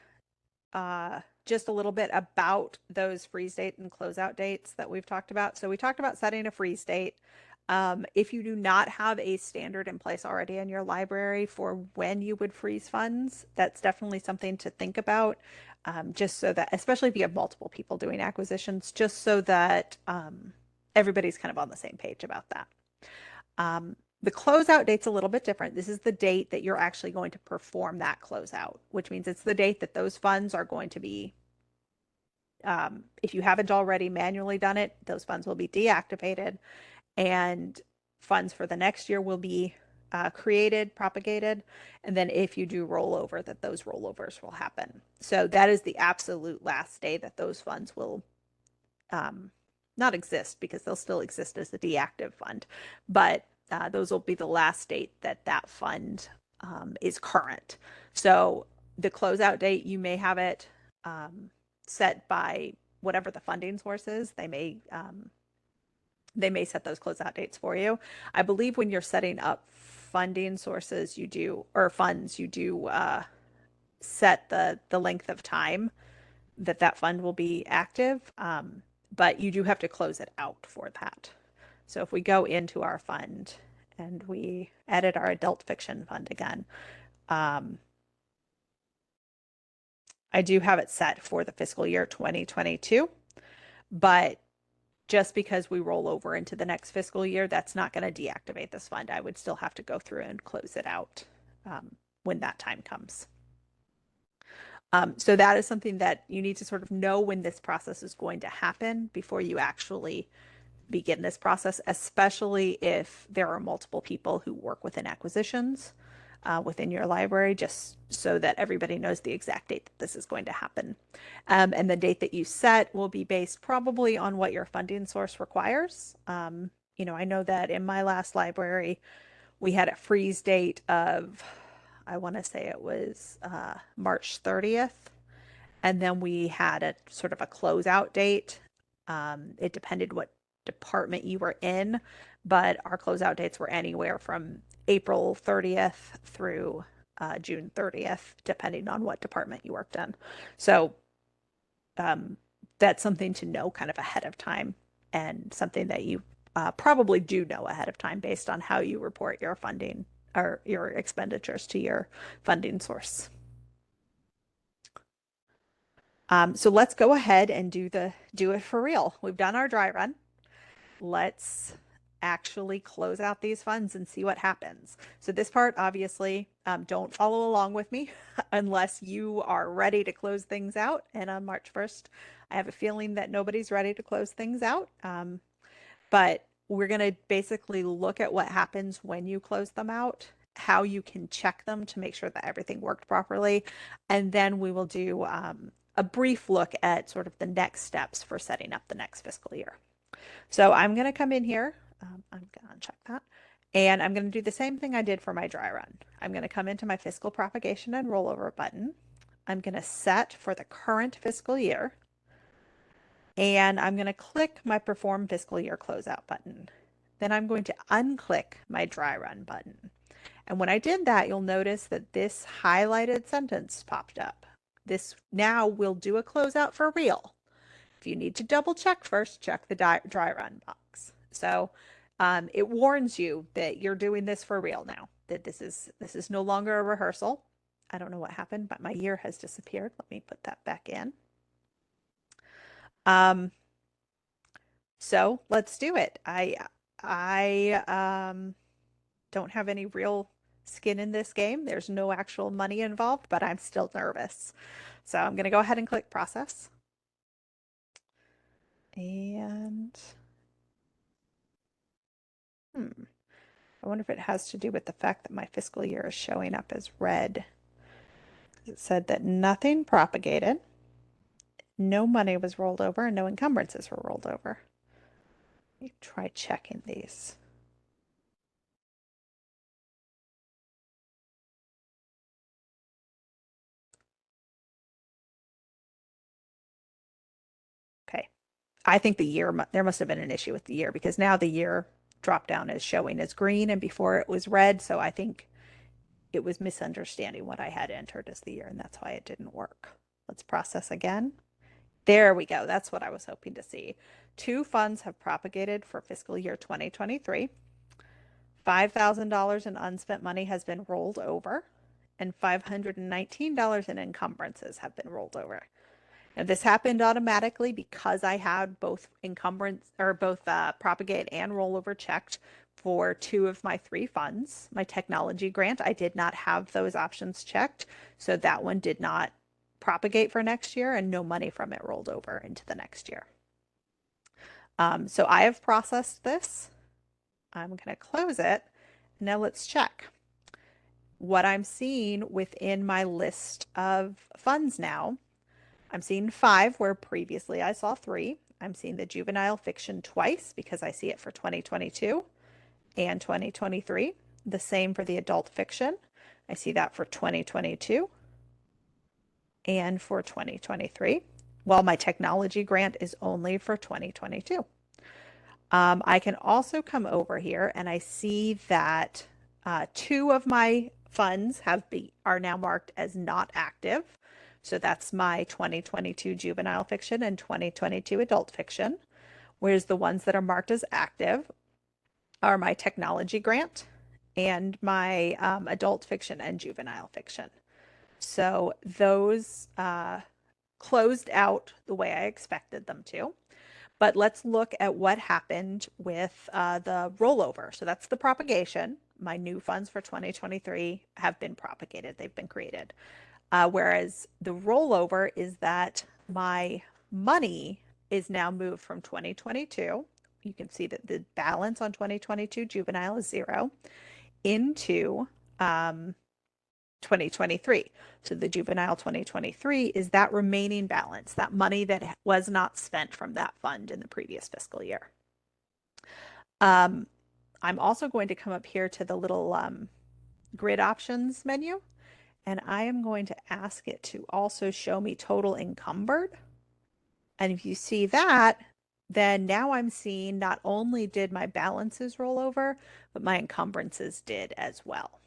just a little bit about those freeze date and closeout dates that we've talked about. So we talked about setting a freeze date. If you do not have a standard in place already in your library for when you would freeze funds, that's definitely something to think about. Just so that, especially if you have multiple people doing acquisitions, just so that everybody's kind of on the same page about that. The closeout date's a little bit different. This is the date that you're actually going to perform that closeout, which means it's the date that those funds are going to be, if you haven't already manually done it, those funds will be deactivated and funds for the next year will be created, propagated, and then if you do rollover, that those rollovers will happen. So that is the absolute last day that those funds will not exist, because they'll still exist as a deactive fund, but those will be the last date that that fund is current. So the closeout date, you may have it set by whatever the funding source is. They may set those closeout dates for you. I believe when you're setting up funding sources, you do, or funds, you do set the length of time that that fund will be active, but you do have to close it out for that. So if we go into our fund and we edit our adult fiction fund again, I do have it set for the fiscal year 2022, but just because we roll over into the next fiscal year, that's not going to deactivate this fund. I would still have to go through and close it out when that time comes. So that is something that you need to sort of know when this process is going to happen before you actually begin this process, especially if there are multiple people who work within acquisitions within your library, just so that everybody knows the exact date that this is going to happen. And the date that you set will be based probably on what your funding source requires. You know, I know that in my last library, we had a freeze date of, I want to say it was March 30th. And then we had a sort of a closeout date. It depended what department you were in, but our closeout dates were anywhere from April 30th through June 30th, depending on what department you worked in. So that's something to know kind of ahead of time, and something that you probably do know ahead of time based on how you report your funding or your expenditures to your funding source. So let's go ahead and do it for real. We've done our dry run. Let's actually close out these funds and see what happens. So this part, obviously, don't follow along with me unless you are ready to close things out. And on March 1st, I have a feeling that nobody's ready to close things out. But we're going to basically look at what happens when you close them out, how you can check them to make sure that everything worked properly. And then we will do a brief look at sort of the next steps for setting up the next fiscal year. So I'm going to come in here. I'm going to uncheck that. And I'm going to do the same thing I did for my dry run. I'm going to come into my fiscal propagation and rollover button. I'm going to set for the current fiscal year. And I'm going to click my perform fiscal year closeout button. Then I'm going to unclick my dry run button. And when I did that, you'll notice that this highlighted sentence popped up. This now will do a closeout for real. If you need to double check first, check the dry run box. So it warns you that you're doing this for real now, that this is no longer a rehearsal. I don't know what happened, but my year has disappeared. Let me put that back in. So let's do it. I don't have any real skin in this game. There's no actual money involved, but I'm still nervous. So I'm going to go ahead and click process. And I wonder if it has to do with the fact that my fiscal year is showing up as red. It said that nothing propagated, no money was rolled over, and no encumbrances were rolled over. Let me try checking these. I think the year, there must have been an issue with the year because now the year drop down is showing as green and before it was red. So I think it was misunderstanding what I had entered as the year, and that's why it didn't work. Let's process again. There we go. That's what I was hoping to see. 2 funds have propagated for fiscal year 2023. $5,000 in unspent money has been rolled over, and $519 in encumbrances have been rolled over. And this happened automatically because I had both encumbrance or both propagate and rollover checked for 2 of my 3 funds. My technology grant, I did not have those options checked, so that one did not propagate for next year, and no money from it rolled over into the next year. So I have processed this. I'm going to close it. Now let's check what I'm seeing within my list of funds now. I'm seeing 5 where previously I saw 3. I'm seeing the juvenile fiction twice because I see it for 2022 and 2023. The same for the adult fiction. I see that for 2022 and for 2023, while my technology grant is only for 2022. I can also come over here and I see that 2 of my funds are now marked as not active. So that's my 2022 juvenile fiction and 2022 adult fiction. Whereas the ones that are marked as active are my technology grant and my adult fiction and juvenile fiction. So those closed out the way I expected them to. But let's look at what happened with the rollover. So that's the propagation. My new funds for 2023 have been propagated, they've been created. Whereas the rollover is that my money is now moved from 2022. You can see that the balance on 2022 juvenile is 0 into 2023. So the juvenile 2023 is that remaining balance, that money that was not spent from that fund in the previous fiscal year. I'm also going to come up here to the little grid options menu, and I am going to ask it to also show me total encumbered. And if you see that, then now I'm seeing not only did my balances roll over, but my encumbrances did as well.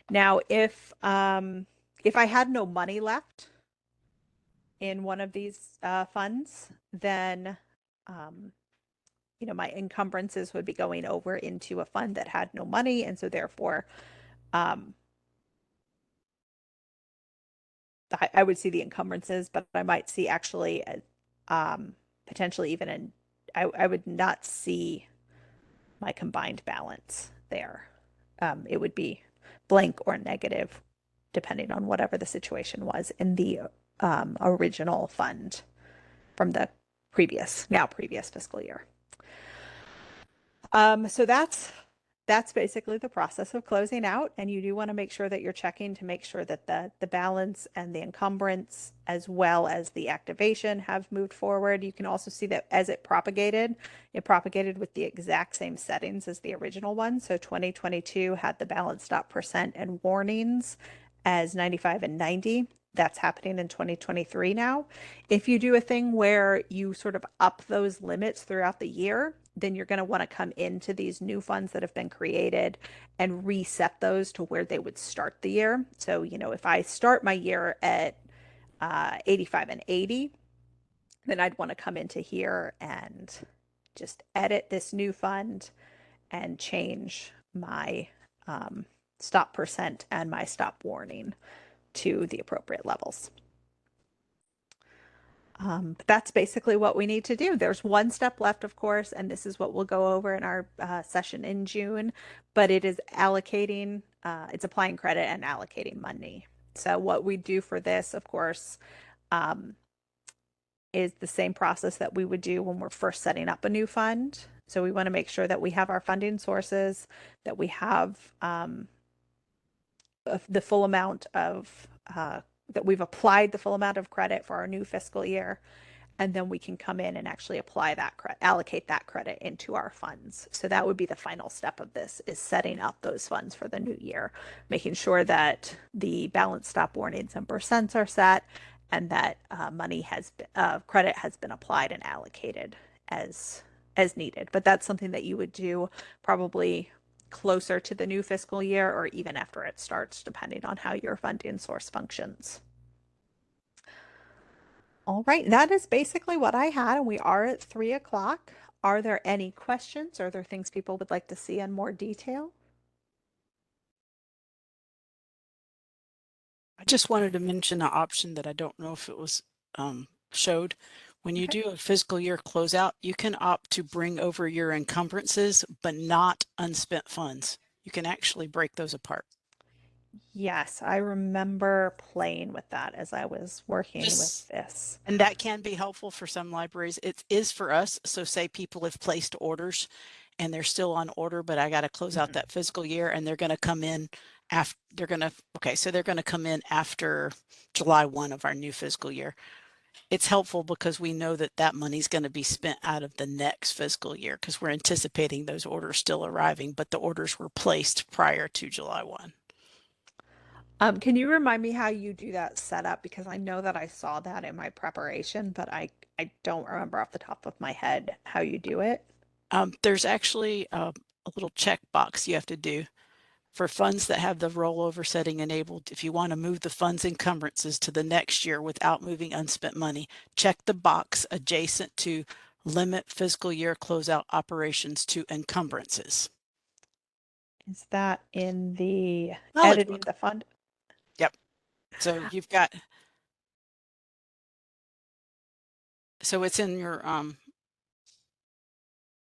Now, if I had no money left in one of these funds, then my encumbrances would be going over into a fund that had no money, and so therefore I would see the encumbrances, but I might see actually potentially even I would not see my combined balance there. It would be blank or negative, depending on whatever the situation was in the original fund from the now previous fiscal year. So that's basically the process of closing out. And you do want to make sure that you're checking to make sure that the balance and the encumbrance as well as the activation have moved forward. You can also see that as it propagated with the exact same settings as the original one. So 2022 had the balance stop percent and warnings as 95 and 90. That's happening in 2023 now. If you do a thing where you sort of up those limits throughout the year, then you're going to want to come into these new funds that have been created and reset those to where they would start the year. So, if I start my year at 85 and 80, then I'd want to come into here and just edit this new fund and change my stop percent and my stop warning to the appropriate levels. But that's basically what we need to do. There's one step left, of course, and this is what we'll go over in our session in June, but it is allocating, it's applying credit and allocating money. So what we do for this, of course, is the same process that we would do when we're first setting up a new fund. So we want to make sure that we have our funding sources, that we have the full amount of that we've applied the full amount of credit for our new fiscal year, and then we can come in and actually apply that allocate that credit into our funds. So that would be the final step of this, is setting up those funds for the new year, making sure that the balance stop warnings and percents are set, and that credit has been applied and allocated as as needed. But that's something that you would do probably closer to the new fiscal year or even after it starts, depending on how your funding source functions. All right, that is basically what I had, and we are at 3 o'clock. Are there any questions? Are there things people would like to see in more detail? I just wanted to mention an option that I don't know if it was showed. When you Okay. do a fiscal year closeout, you can opt to bring over your encumbrances, but not unspent funds. You can actually break those apart. Yes, I remember playing with that as I was working with Just this. And that can be helpful for some libraries. It is for us. So say people have placed orders and they're still on order, but I got to close out Mhm. that fiscal year and they're going to come in after so they're going to come in after July 1 of our new fiscal year. It's helpful because we know that that money's going to be spent out of the next fiscal year because we're anticipating those orders still arriving, but the orders were placed prior to July 1. Can you remind me how you do that setup? Because I know that I saw that in my preparation, but I don't remember off the top of my head how you do it. There's actually a little check box you have to do for funds that have the rollover setting enabled. If you want to move the funds encumbrances to the next year without moving unspent money, check the box adjacent to limit fiscal year closeout operations to encumbrances. Is that in the Knowledge editing book. the fund? Yep. So you've got, so it's in your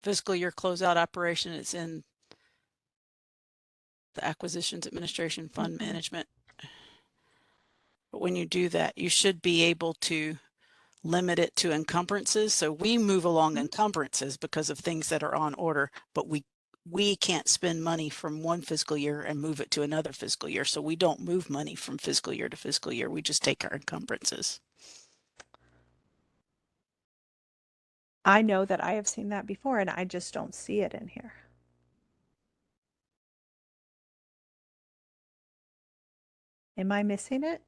fiscal year closeout operation. It's in the acquisitions administration fund Mhm. management. But when you do that, you should be able to limit it to encumbrances. So we move along Mhm. encumbrances because of things that are on order, but we can't spend money from one fiscal year and move it to another fiscal year. So we don't move money from fiscal year to fiscal year. We just take our encumbrances. I know that I have seen that before and I just don't see it in here. Am I missing it?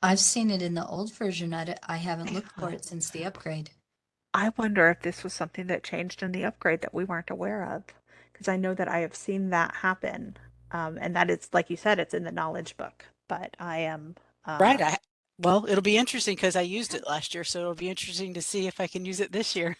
I've seen it in the old version. I haven't looked for it since the upgrade. I wonder if this was something that changed in the upgrade that we weren't aware of. Because I know that I have seen that happen. And that it's, like you said, it's in the knowledge book. But I am, Right. uh, Well, it'll be interesting because I used it last year. So it'll be interesting to see if I can use it this year.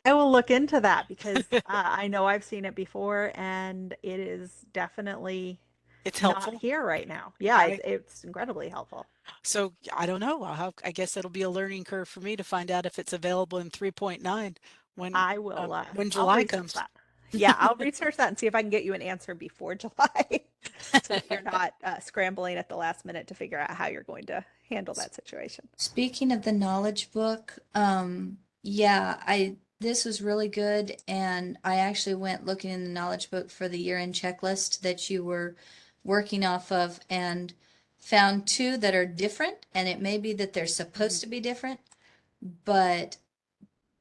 I will look into that because I know I've seen it before and it is definitely It's not helpful. here right now. Yeah, I it's incredibly helpful. So I don't know. I guess it'll be a learning curve for me to find out if it's available in 3.9 I will, when I'll July research comes. that. Yeah, I'll research that and see if I can get you an answer before July so that you're not scrambling at the last minute to figure out how you're going to handle that situation. Speaking of the knowledge book, yeah, this was really good, and I actually went looking in the knowledge book for the year-end checklist that you were working off of and found two that are different, and it may be that they're supposed to be different, but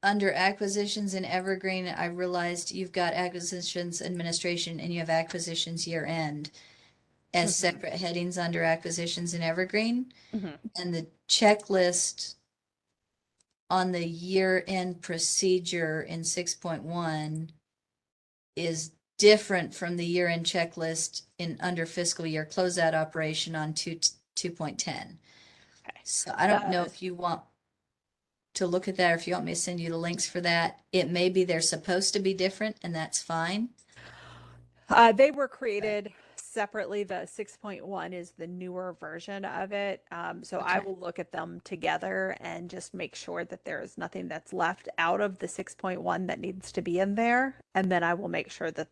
under acquisitions in Evergreen, I realized you've got acquisitions administration and you have acquisitions year-end as Hmm. separate headings under acquisitions in Evergreen, Hmm. and the checklist on the year-end procedure in 6.1 is different from the year-end checklist in under fiscal year closeout operation on 2.10. Okay. So I don't know The if you want to look at that or if you want me to send you the links for that. It may be they're supposed to be different, and that's fine. They were But created separately. The 6.1 is the newer version of it. So I okay. will look at them together and just make sure that there is nothing that's left out of the 6.1 that needs to be in there. And then I will make sure that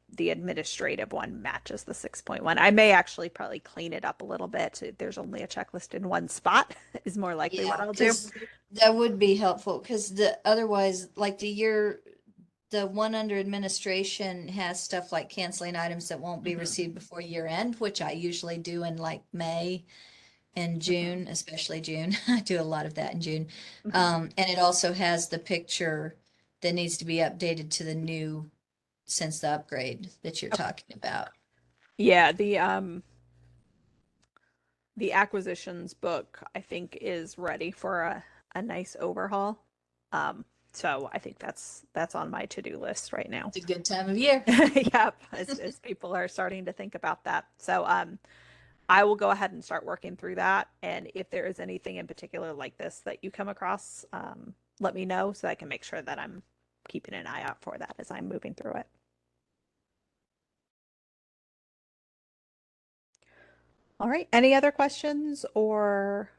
the administrative one matches the 6.1. I may actually probably clean it up a little bit. So there's only a checklist in one spot is more likely what Yeah, I'll do. because that would be helpful because the otherwise, like the one under administration has stuff like canceling items that won't be Hmm. received before year end, which I usually do in like May and Hmm. June, especially June. I do a lot of that in June. Hmm. And it also has the picture that needs to be updated to the new since the upgrade that you're Okay. talking about. Yeah, the acquisitions book, I think, is ready for a nice overhaul. So I think that's on my to-do list right now. It's a good time of year. Yep, as people are starting to think about that. So I will go ahead and start working through that. And if there is anything in particular like this that you come across, let me know so I can make sure that I'm keeping an eye out for that as I'm moving through it. All right. Any other questions or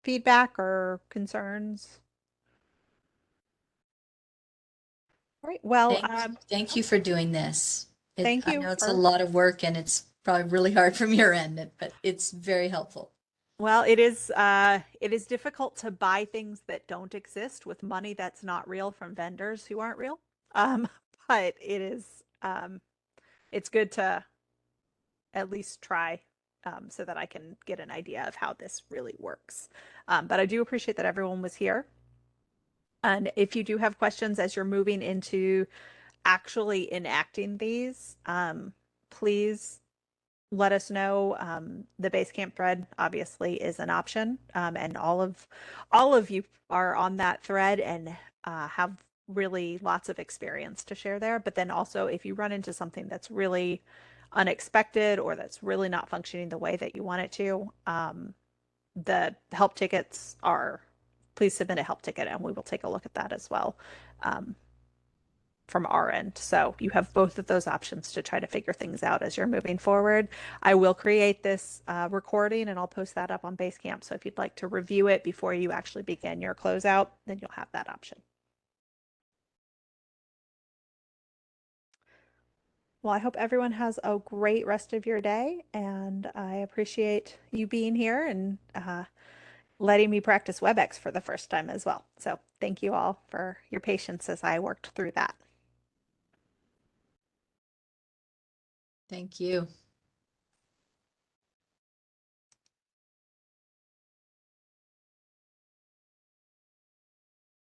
feedback or concerns? All right. Well, Thank you for doing this. thank I you know it's a for, lot of work and it's probably really hard from your end, but it's very helpful. well, it is difficult to buy things that don't exist with money that's not real from vendors who aren't real. Um, but it's good to at least try so that I can get an idea of how this really works. But I do appreciate that everyone was here. And if you do have questions as you're moving into actually enacting these, please let us know. The Basecamp thread obviously is an option, and all of you are on that thread and have really lots of experience to share there. But then also, if you run into something that's really unexpected or that's really not functioning the way that you want it to, the help tickets are. Please submit a help ticket, and we will take a look at that as well. Um, from our end. So you have both of those options to try to figure things out as you're moving forward. I will create this recording and I'll post that up on Basecamp. So if you'd like to review it before you actually begin your closeout, then you'll have that option. Well, I hope everyone has a great rest of your day, and I appreciate you being here and letting me practice WebEx for the first time as well. So thank you all for your patience as I worked through that. Thank you.